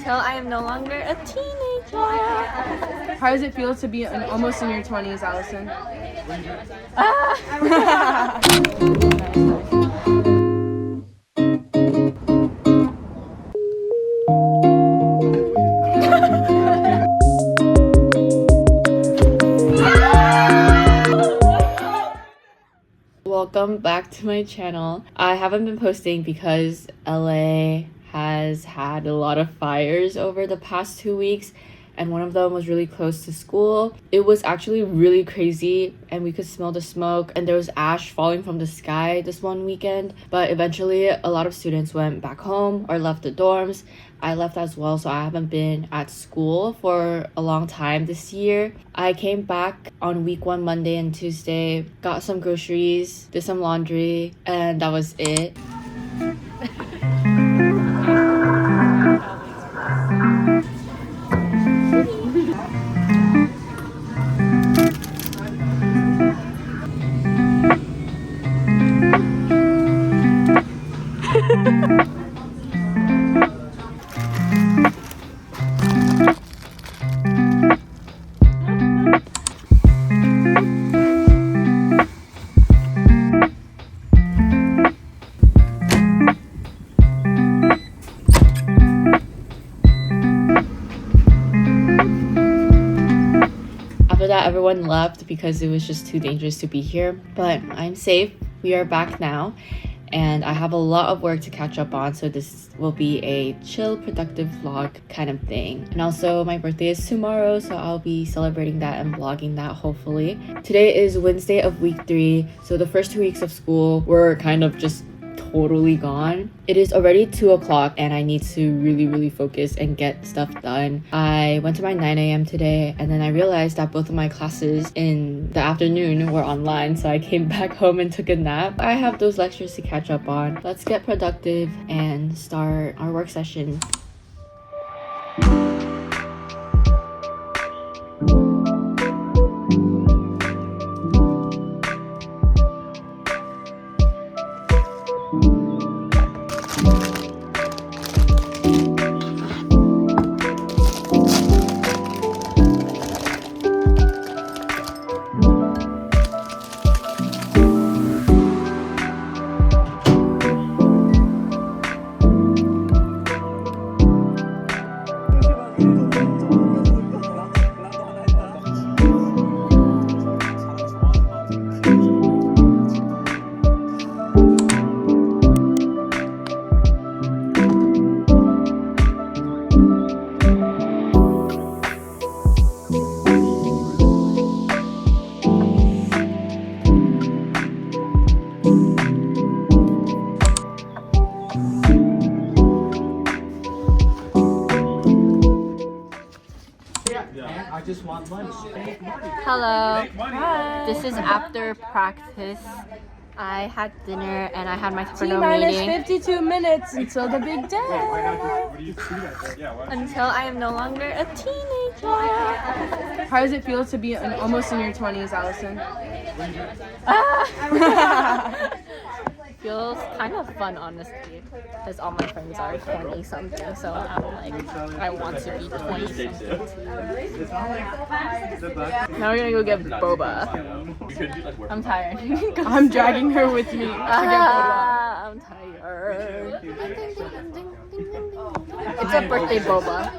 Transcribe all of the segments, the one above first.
until I am no longer a teenager. How does it feel to be almost in your 20s, Allison? Welcome back to my channel. I haven't been posting because LA has had a lot of fires over the past 2 weeks, and one of them was really close to school. It was actually really crazy and we could smell the smoke, and there was ash falling from the sky this one weekend. But eventually a lot of students went back home or left the dorms. I left as well, so I haven't been at school for a long time this year. I came back on week 1 Monday and Tuesday, got some groceries, did some laundry, and that was it. That everyone left because it was just too dangerous to be here, but I'm safe. We are back now and I have a lot of work to catch up on, so this will be a chill, productive vlog kind of thing. And also my birthday is tomorrow, so I'll be celebrating that and vlogging that hopefully. Today is Wednesday of week 3, so the first 2 weeks of school were kind of just totally gone. It is already 2 o'clock and I need to really focus and get stuff done. I went to my 9 a.m. today and then I realized that both of my classes in the afternoon were online, so I came back home and took a nap. I have those lectures to catch up on. Let's get productive and start our work session. I just want lunch. Hello. Hi. This is after practice. I had dinner and I had my T T-minus meeting. 52 minutes until the big day. Until I am no longer a teenager. How does it feel to be almost in your 20s, Allison? Feels kind of fun, honestly, because all my friends are 20 something, so I'm like, I want to be 20 something too. Now we're gonna go get boba. I'm tired. I'm dragging her with me to get boba. I'm tired. It's a birthday boba.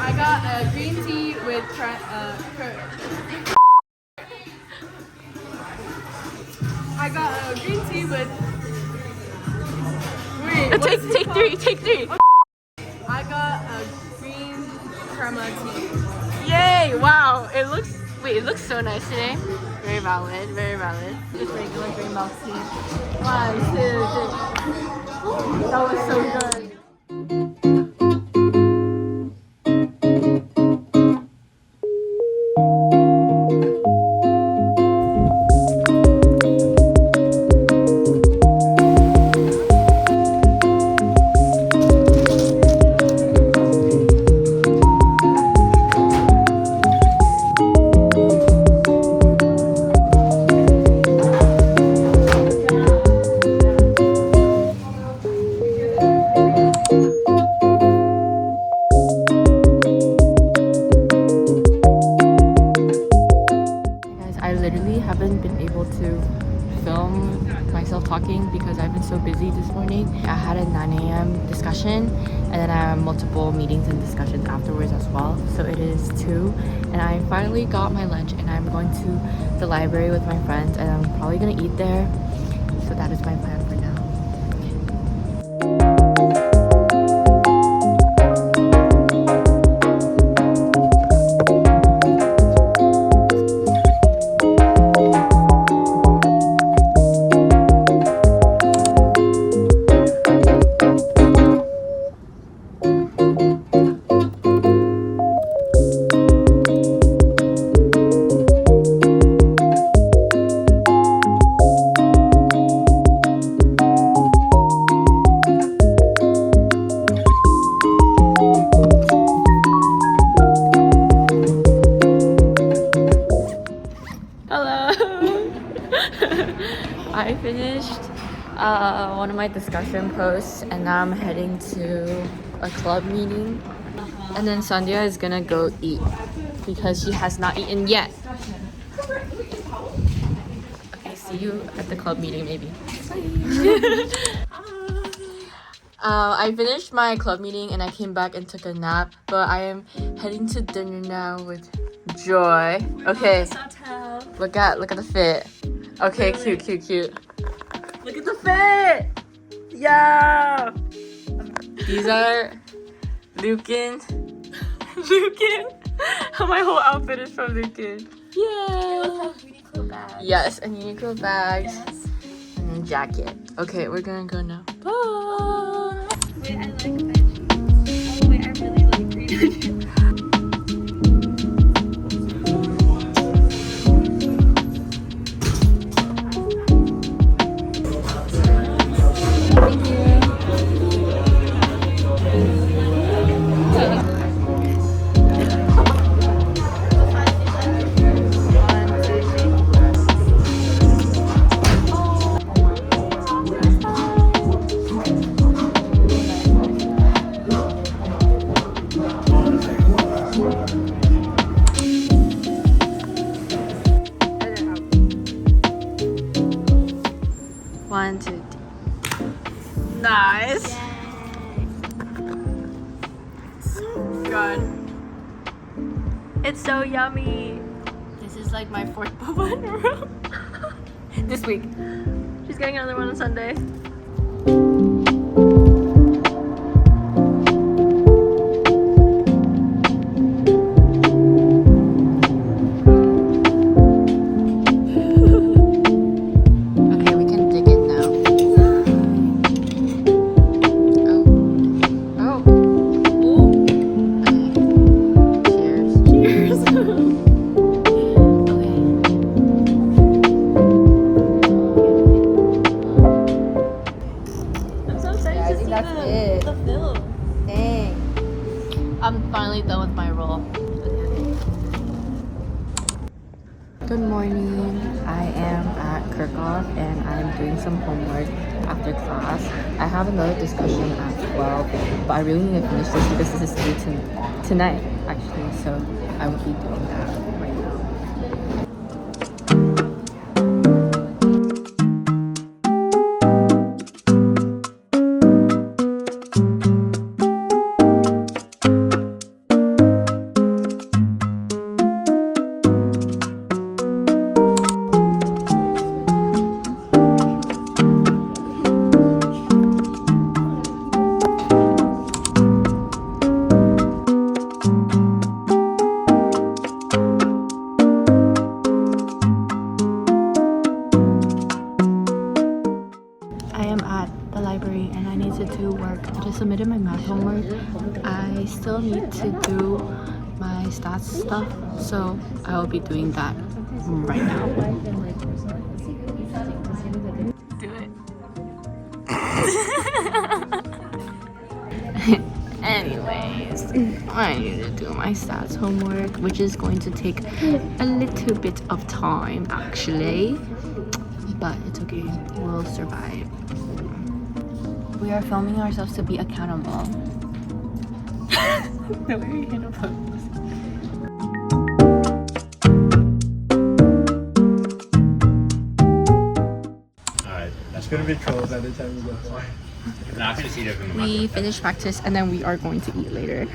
I got a green tea with I got a green tea with. Wait, Take three. I got a green crema tea. Yay! Wow, it looks so nice today. Very valid. Just regular green milk tea. 1, 2, 3. That was so good. multiple meetings and discussions afterwards as well. So it is 2 and I finally got my lunch and I'm going to the library with my friends and I'm probably gonna eat there. So that is my plan for now. I finished one of my discussion posts and now I'm heading to a club meeting. And then Sandhya is gonna go eat because she has not eaten yet. Okay, see you at the club meeting maybe. I finished my club meeting and I came back and took a nap, but I am heading to dinner now with Joy. Okay, look at the fit. Okay, cute. Look at the fit! Yeah! These are Lucan. My whole outfit is from Lucan. Yeah! Yes, and Uniqlo bags. Yes. And then jacket. Okay, we're gonna go now. Bye! Wait, I like veggies. Oh wait, I really like green onions. One, two, three. Nice. God. It's so yummy. This is like my 4th boba in a row. This week. She's getting another one on Sunday. I'm finally done with my roll. Good morning. I am at Kirchhoff and I'm doing some homework after class. I have another discussion at 12, but I really need to finish this because this is due tonight actually, so I will be doing that right now. And I need to do work. I just submitted my math homework. I still need to do my stats stuff, so I will be doing that right now. Do it. Anyways, I need to do my stats homework, which is going to take a little bit of time actually, but it's okay, we'll survive. We are filming ourselves to be accountable. The way we hit a pose. Alright, that's gonna be cool by the time we go home. We finished practice and then we are going to eat later.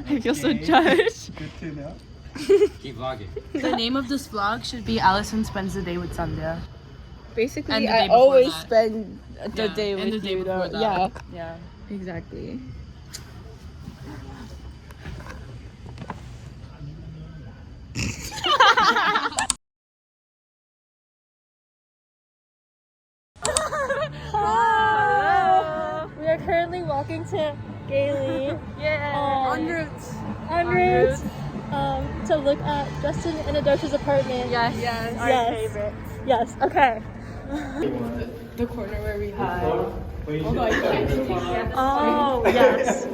I feel so judged. Good to know. Keep vlogging. The name of this vlog should be Allison Spends the Day with Sandhya. Basically, And the I day before always that. spend the Yeah, day and with the day you. before Though. that. Yeah, Yeah. exactly. Hello. We are currently walking to Gailey. Yeah. En route. En route. To look at Justin and Adosha's apartment. Yes. Our favorite. Yes. Okay. The corner where we had. Oh yes.